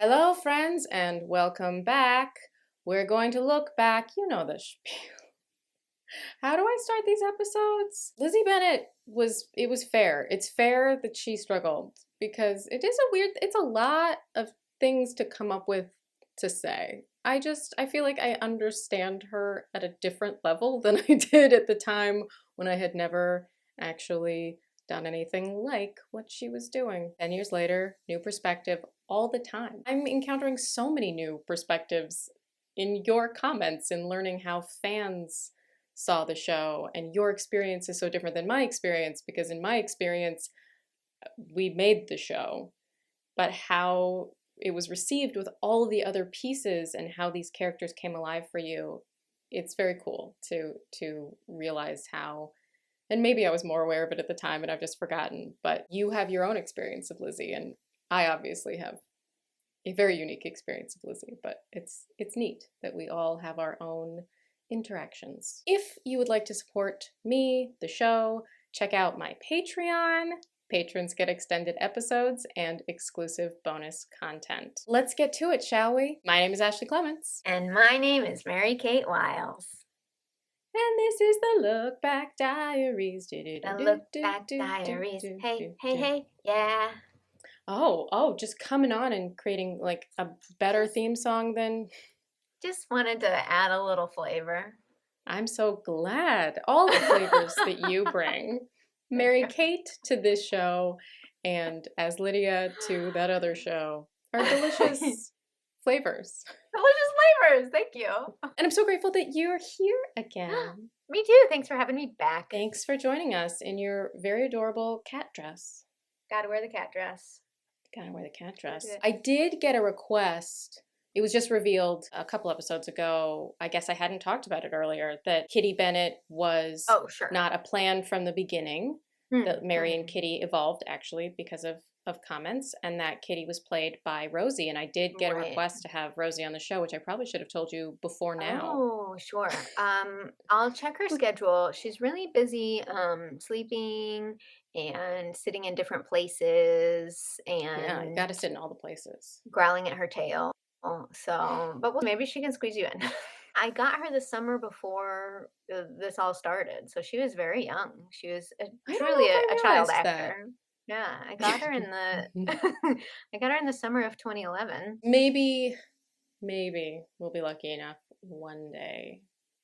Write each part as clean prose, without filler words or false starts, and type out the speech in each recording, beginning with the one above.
Hello, friends, and welcome back. We're going to look back. You know the spiel. How do I start these episodes? Lizzie Bennett it was fair. It's fair that she struggled because it's a lot of things to come up with to say. I feel like I understand her at a different level than I did at the time when I had never actually done anything like what she was doing. 10 years later, new perspective all the time. I'm encountering so many new perspectives in your comments and learning how fans saw the show, and your experience is so different than my experience because in my experience we made the show, but how it was received with all the other pieces and how these characters came alive for you, it's very cool to realize how. And maybe I was more aware of it at the time and I've just forgotten, but you have your own experience of Lizzie, and I obviously have a very unique experience of Lizzie, but it's neat that we all have our own interactions. If you would like to support me, the show, check out my Patreon. Patrons get extended episodes and exclusive bonus content. Let's get to it, shall we? My name is Ashley Clements. And my name is Mary Kate Wiles. And this is the Look Back Diaries. The Look Back Diaries. Hey, hey, hey, yeah. Oh, just coming on and creating like a better theme song than... Just wanted to add a little flavor. I'm so glad. All the flavors that you bring. Mary Kate to this show and as Lydia to that other show are delicious flavors. Delicious flavors, thank you. And I'm so grateful that you're here again. Me too, thanks for having me back. Thanks for joining us in your very adorable cat dress. Gotta wear the cat dress. Gotta wear the cat dress. I did get a request. It was just revealed a couple episodes ago, I guess I hadn't talked about it earlier, that Kitty Bennett was not a plan from the beginning, that Mary and Kitty evolved actually because of comments, and that Kitty was played by Rosie. And I did get a request to have Rosie on the show, which I probably should have told you before now. Oh, sure. I'll check her schedule. She's really busy sleeping and sitting in different places and yeah, you gotta sit in all the places. Growling at her tail. So, but maybe she can squeeze you in. I got her the summer before this all started, so she was very young. She was truly a child actor. Yeah, I got her in the summer of 2011. Maybe we'll be lucky enough one day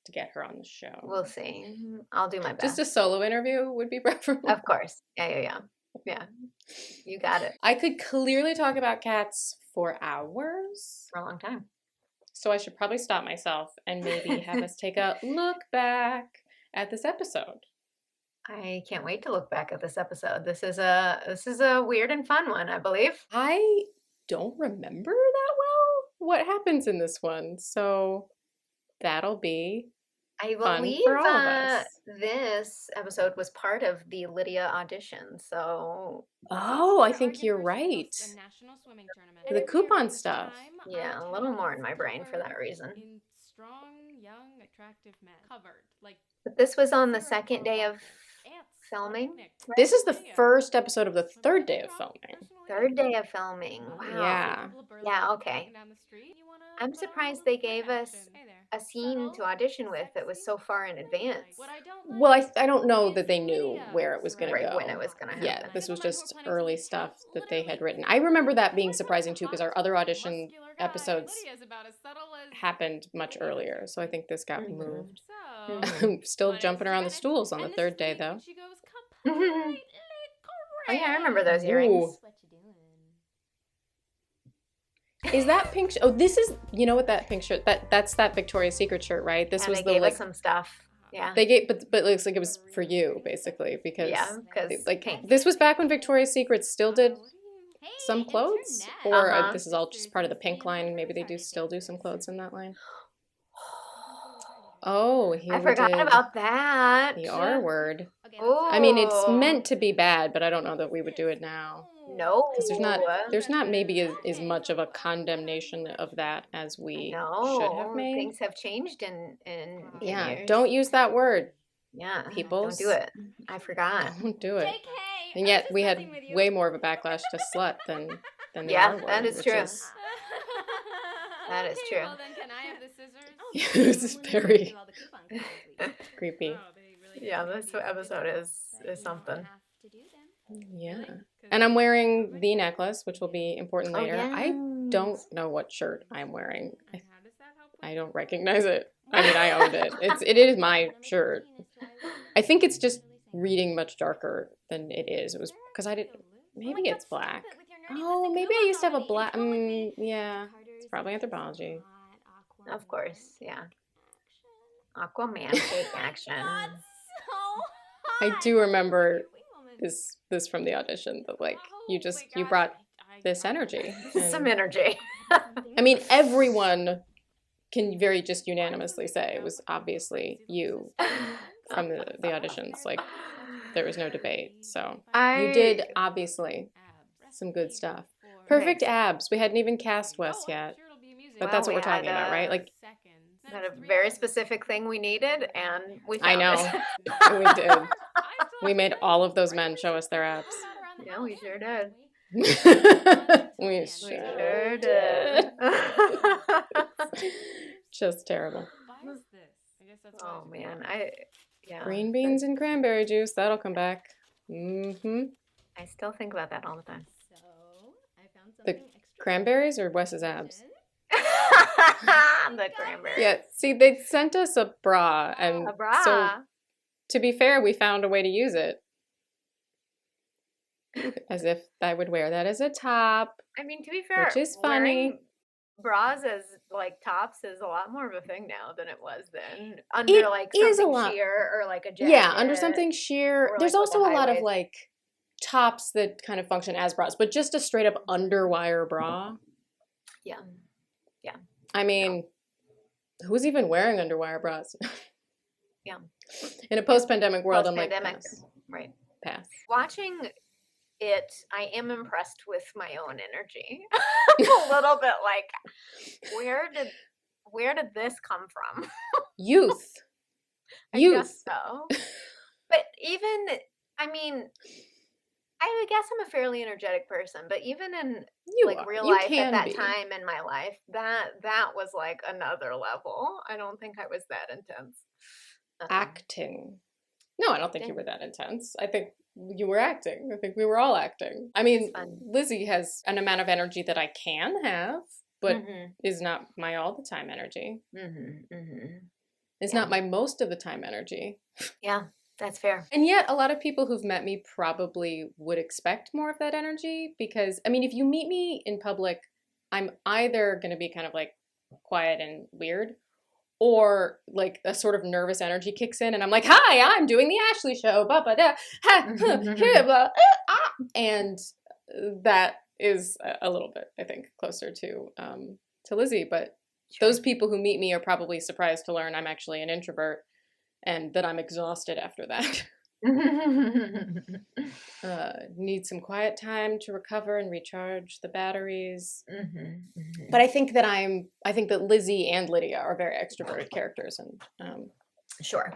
to get her on the show. We'll see. I'll do my best. Just a solo interview would be preferable. Of course. Yeah. You got it. I could clearly talk about cats for hours. For a long time. So I should probably stop myself and maybe have us take a look back at this episode. I can't wait to look back at this episode. This is a weird and fun one, I believe. I don't remember that well what happens in this one, so that'll be I believe this episode was part of the Lydia audition, so... Oh, I think you're right. The coupon stuff. Yeah, a little more in my brain for that reason. But this was on the second day of filming? Right? This is the first episode of the third day of filming. Third day of filming. Wow. Yeah, okay. I'm surprised they gave us a scene to audition with that was so far in advance. Well, I don't know that they knew where it was going to go. When it was going to happen. Yeah, this was just early stuff that they had written. I remember that being surprising too because our other audition episodes happened much earlier. So I think this got moved. Still jumping around the stools on the third day though. Oh yeah, I remember those earrings. Ooh. Is that pink? Oh, this is. You know what that pink shirt? That's that Victoria's Secret shirt, right? This was they gave us some stuff. Yeah. They gave, but it looks like it was for you basically because this was back when Victoria's Secret still did some clothes, or this is all just part of the pink line. Maybe they still do some clothes in that line. Oh, I forgot about that. The R word. Ooh. I mean, it's meant to be bad, but I don't know that we would do it now. No, because there's not maybe as much of a condemnation of that as we should have made. Things have changed in years. Don't use that word. Yeah, people, don't do it. I forgot. Don't do it. And yet we had way more of a backlash to slut than the R word, that is true. That is true. Well, then can I have the scissors? This is very creepy. Yeah, this episode is something. Yeah. And I'm wearing the necklace, which will be important Oh, later. I yes. don't know what shirt I'm wearing. I don't recognize it. I mean, I owned it. It is my shirt. I think it's just reading much darker than it is. It was because I didn't. Maybe it's black. Oh, maybe I used to have a black. Yeah, it's probably anthropology. Of course, yeah. Aquaman take action. I do remember this from the audition that like you brought this energy. Some energy. I mean, everyone can very just unanimously say it was obviously you from the auditions. Like there was no debate. So you did obviously some good stuff. Perfect abs. We hadn't even cast Wes yet, but that's what we're talking about, right? Like had a very specific thing we needed, and we I found know it. we did. We made all of those men show us their abs. Yeah, we sure did. we sure did. Just terrible. Oh man, yeah. Green beans and cranberry juice. That'll come back. Mm-hmm. I still think about that all the time. The cranberries or Wes's abs? The cranberries. Yeah. See, they sent us a bra, and so to be fair, we found a way to use it. As if I would wear that as a top. I mean, to be fair, which is funny. Bras as like tops is a lot more of a thing now than it was then. Under like something sheer or like a jacket. Yeah, under something sheer. Or, there's like, also with a lot of high-waist. like tops that kind of function as bras, but just a straight up underwire bra. Yeah. Yeah. I mean, who's even wearing underwire bras? Yeah. In a post-pandemic world, I'm like, Post-pandemic, pass. right. Pass. Watching it, I am impressed with my own energy. A little bit like, where did this come from? Youth. I guess so. But even, I mean, I guess I'm a fairly energetic person, but even in real life at that time in my life, that was like another level. I don't think I was that intense. Acting. No, I don't think you were that intense. I think you were acting. I think we were all acting. I mean, Lizzie has an amount of energy that I can have, but is not my all the time energy. It's not my most of the time energy. Yeah, that's fair. And yet, a lot of people who've met me probably would expect more of that energy because, I mean, if you meet me in public, I'm either going to be kind of like quiet and weird, or like a sort of nervous energy kicks in and I'm like, hi, I'm doing the Ashley show, and that is a little bit, I think, closer to Lizzie. But those people who meet me are probably surprised to learn I'm actually an introvert and that I'm exhausted after that. Need some quiet time to recover and recharge the batteries. But I think that Lizzie and Lydia are very extroverted characters, and sure.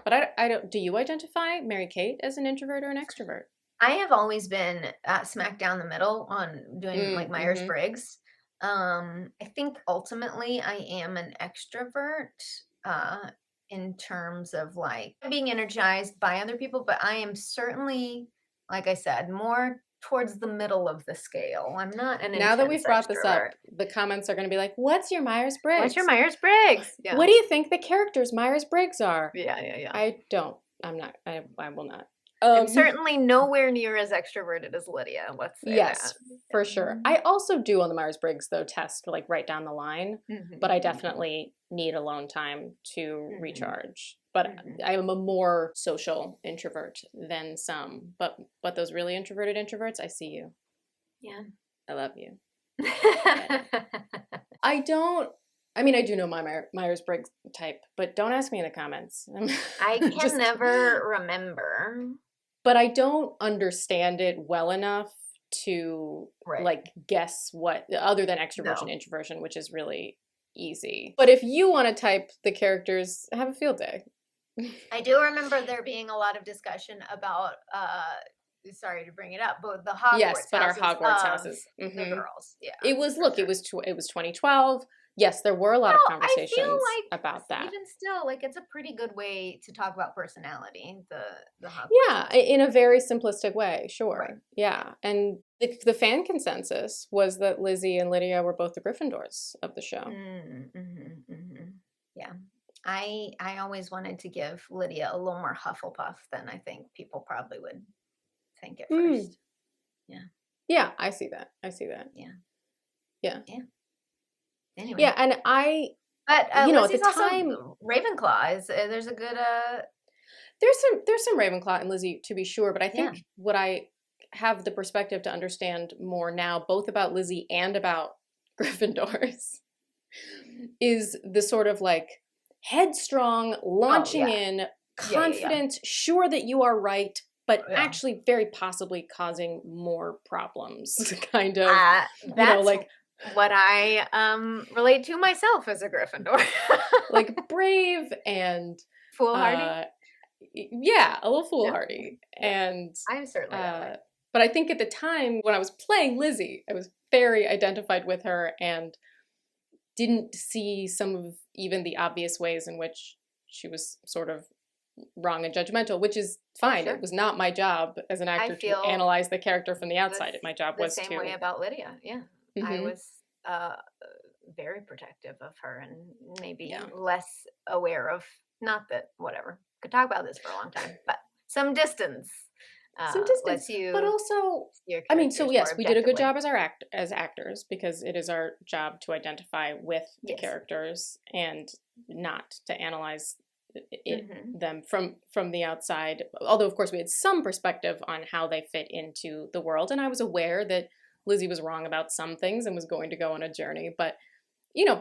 But I don't. Do you identify Mary Kate as an introvert or an extrovert? I have always been smack down the middle on doing like Myers-Briggs. I think ultimately I am an extrovert. In terms of like being energized by other people, but I am certainly, like I said, more towards the middle of the scale. I'm not an now that we've brought this up, extrovert. the comments are going to be like, "What's your Myers-Briggs? What's your Myers-Briggs? Yeah. What do you think the characters Myers-Briggs are?" Yeah. I don't. I'm not. I will not. I'm certainly nowhere near as extroverted as Lydia. Let's say that. For sure. I also do on the Myers-Briggs though test like right down the line, but I definitely need alone time to recharge. But I am a more social introvert than some. But those really introverted introverts, I see you. Yeah. I love you. I do know my Myers-Briggs type, but don't ask me in the comments. I can never remember. But I don't understand it well enough to like guess what, other than extroversion, introversion, which is really easy. But if you want to type the characters, have a field day. I do remember there being a lot of discussion about sorry to bring it up, but the Yes, Hogwarts but our houses Hogwarts of houses. the girls. Yeah, It was, for look, sure. it was 2012. Yes, there were a lot of Well, I feel conversations like about that. even still, like it's a pretty good way to talk about personality, the Hogwarts Yeah, houses. in a very simplistic way, Right. sure. Yeah. Yeah, and the fan consensus was that Lizzie and Lydia were both the Gryffindors of the show. Yeah. I always wanted to give Lydia a little more Hufflepuff than I think people probably would think at Mm. first. Yeah. Yeah, I see that. I see that. Yeah. Yeah. Yeah. Anyway. Yeah, and But at the Lizzie's also time, Ravenclaw. Is there's a good there's some Ravenclaw and Lizzie to be sure, but I yeah. think what I have the perspective to understand more now, both about Lizzie and about Gryffindors, is the sort of like headstrong, Oh launching yeah. in, Yeah. confident, sure that you are right, but Yeah. actually very possibly causing more problems, kind of, That's like what I relate to myself as a Gryffindor. like brave and Foolhardy. uh yeah, a little Yeah. foolhardy. Yeah. And I'm certainly that way. but I think at the time when I was playing Lizzie, I was very identified with her and didn't see some of even the obvious ways in which she was sort of wrong and judgmental, which is fine. It Sure. was not my job as an I actor to feel analyze the character from the the outside. My job the was same way to. about Lydia. Yeah. I Hmm. was very protective of her and maybe Yeah. less aware of not that whatever. Could talk about this for a long time, but some distance Some distance, lets but you also, see your I mean, so characters more yes, we did a good objectively. job as actors because it is our job to identify with the Yes. characters and not to analyze Hmm. them from the outside. Although, of course, we had some perspective on how they fit into the world, and I was aware that Lizzie was wrong about some things and was going to go on a journey. But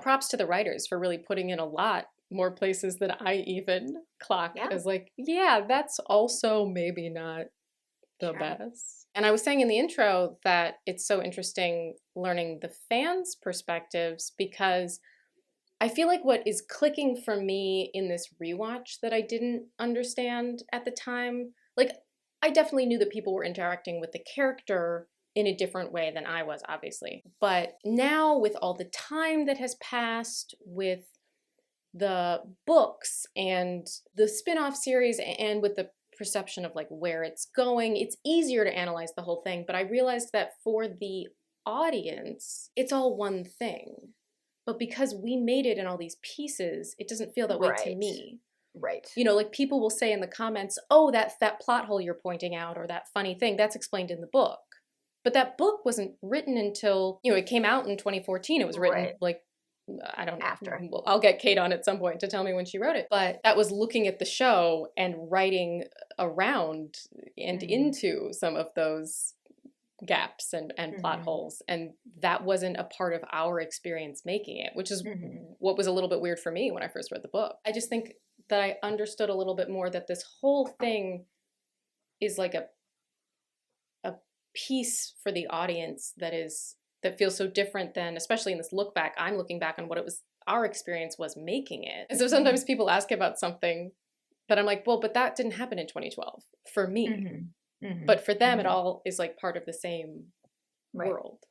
props to the writers for really putting in a lot more places than I even clocked Yeah. as like, yeah, that's also maybe not the Sure. best. And I was saying in the intro that it's so interesting learning the fans' perspectives because I feel like what is clicking for me in this rewatch that I didn't understand at the time, like I definitely knew that people were interacting with the character in a different way than I was, obviously. But now, with all the time that has passed, with the books and the spin-off series and with the perception of like where it's going, it's easier to analyze the whole thing. But I realized that for the audience, it's all one thing. But because we made it in all these pieces, it doesn't feel that way to Right. me. Right. Like people will say in the comments, "Oh, that plot hole you're pointing out or that funny thing, that's explained in the book." But that book wasn't written until, it came out in 2014. It was written Right. like I don't know. After. Well, I'll get Kate on at some point to tell me when she wrote it. But that was looking at the show and writing around and Hmm. into some of those gaps and plot Hmm. holes. And that wasn't a part of our experience making it, which is Hmm. what was a little bit weird for me when I first read the book. I just think that I understood a little bit more that this whole thing is like a piece for the audience that feels so different than, especially in this look back, I'm looking back on what it was our experience was making it. And so sometimes people ask about something that I'm like, well, but that didn't happen in 2012 for me. Hmm. Hmm. But for them, it Hmm. all is like part of the same Right. world.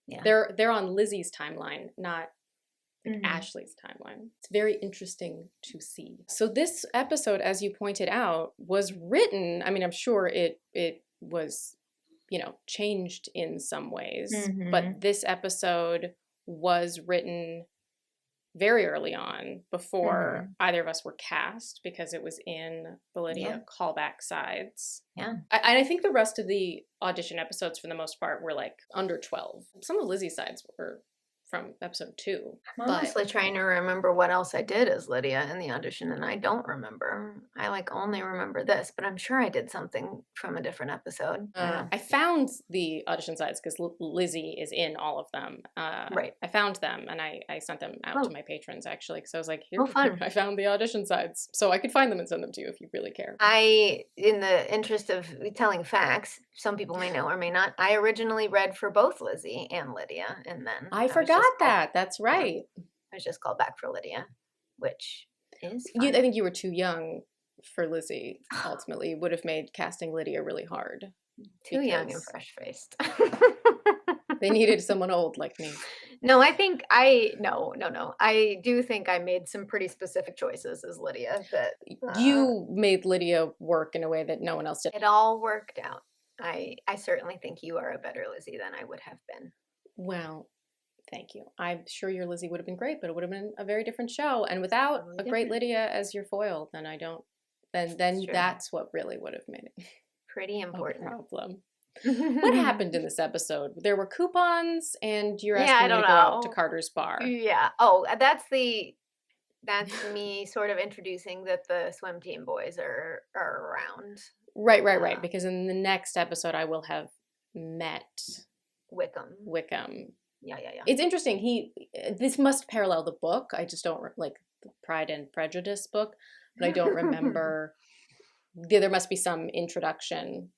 Yeah. They're on Lizzie's timeline, not like Hmm. Ashley's timeline. It's very interesting to see. So this episode, as you pointed out, was written. I mean, I'm sure it was, changed in some ways, Hmm. but this episode was written very early on before Hmm. either of us were cast because it was in the Yeah. Lydia callback sides. Yeah. I think the rest of the audition episodes, for the most part, were like under 12. Some of Lizzie's sides were from episode 2. I'm But honestly trying to remember what else I did as Lydia in the audition, and I don't remember. I like only remember this, but I'm sure I did something from a different episode. I don't know. I found the audition sites because Lizzie is in all of them. Right. I found them and I sent them out to Oh, my patrons actually because I was like, here, oh, fun. I found the audition sites, so I could find them and send them to you if you really care. In the interest of telling facts, some people may know or may not, I originally read for both Lizzie and Lydia, and then I I was forgot just called, that. That's yeah, right. I was just called back for Lydia, which is I fun. think you were too young for Lizzie. Ultimately, would have made casting Lydia really hard. Too young and fresh-faced. They needed someone old like me. No, no. I do think I made some pretty specific choices as Lydia that You made Lydia work in a way that no one else did. it all worked out. I certainly think you are a better Lizzie than I would have been. Well, thank you. I'm sure your Lizzie would have been great, but it would have been a very different show. And without a great Lydia as your foil, then then that's what really would have made it pretty important. A problem. What happened in this episode? There were coupons, and you're asking me to go out to Carter's bar. Yeah. Oh, that's me sort of introducing that the swim team boys are around. Right. Because in the next episode, I will have met Wickham. Yeah. It's interesting. This must parallel the book. I just don't like the Pride and Prejudice book, but I don't remember. There must be some introduction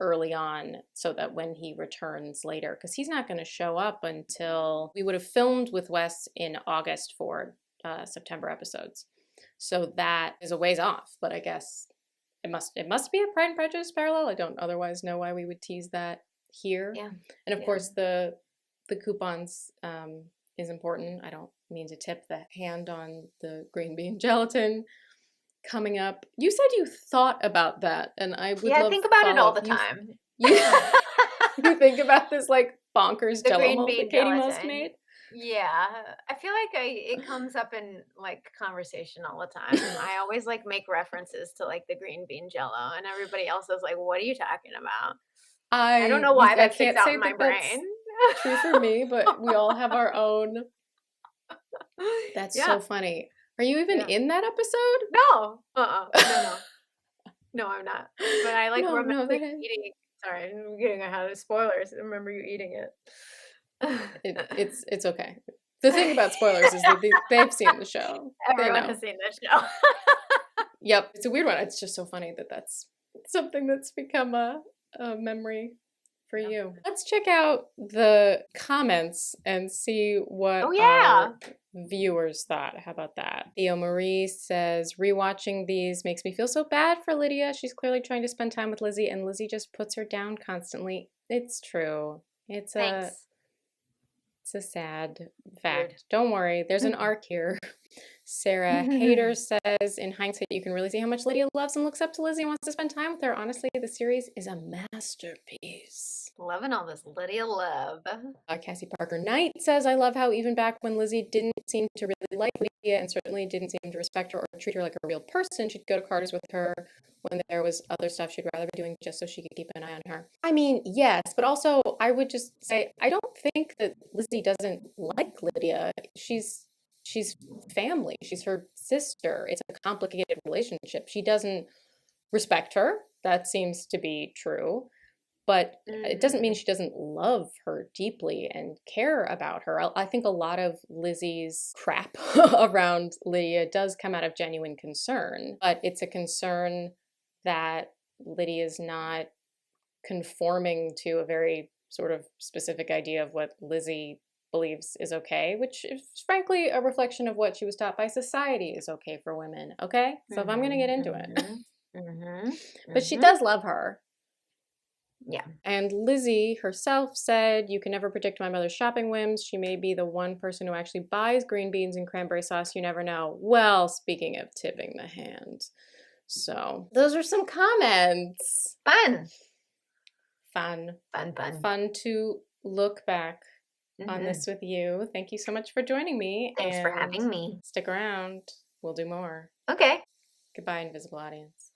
early on so that when he returns later, because he's not going to show up until we would have filmed with Wes in August for September episodes. So that is a ways off, but I guess it must be a Pride and Prejudice parallel. I don't otherwise know why we would tease that here. Yeah. And of course the coupons is important. I don't mean to tip the hand on the green bean gelatin coming up. You said you thought about that, and I would love I think about it all the time. You think about this like bonkers Jello mold that Katie Most made? Yeah, I feel like it comes up in like conversation all the time. I always like make references to like the green bean Jello, and everybody else is like, "What are you talking about?" I don't know why that sticks out in my brain. True for me, but we all have our own. That's so funny. Are you even in that episode? No. No, I'm not. But I like remember eating. Sorry, I'm getting ahead of spoilers. I remember you eating it. It's okay. The thing about spoilers is that they've seen the show. Everyone has seen the show. Yep, it's a weird one. It's just so funny that that's something that's become a memory for you. Let's check out the comments and see what our viewers thought. How about that? Theo Marie says, rewatching these makes me feel so bad for Lydia. She's clearly trying to spend time with Lizzie, and Lizzie just puts her down constantly. It's true. It's a sad fact. Weird. Don't worry, there's an arc here. Sarah Hader says, in hindsight, you can really see how much Lydia loves and looks up to Lizzie and wants to spend time with her. Honestly, the series is a masterpiece. Loving all this Lydia love. Cassie Parker Knight says, I love how even back when Lizzie didn't seem to really like Lydia and certainly didn't seem to respect her or treat her like a real person, she'd go to Carter's with her when there was other stuff she'd rather be doing just so she could keep an eye on her. I mean, yes, but also I would just say, I don't think that Lizzie doesn't like Lydia. She's family. She's her sister. It's a complicated relationship. She doesn't respect her. That seems to be true. But it doesn't mean she doesn't love her deeply and care about her. I think a lot of Lizzie's crap around Lydia does come out of genuine concern. But it's a concern that Lydia is not conforming to a very sort of specific idea of what Lizzie believes is okay, which is frankly a reflection of what she was taught by society is okay for women. Okay, so if I'm going to get into it, but she does love her. Yeah. And Lizzie herself said, you can never predict my mother's shopping whims. She may be the one person who actually buys green beans and cranberry sauce. You never know. Well, speaking of tipping the hand. So those are some comments. Fun to look back on this with you. Thank you so much for joining me. Thanks for having me. Stick around. We'll do more. Okay. Goodbye, invisible audience.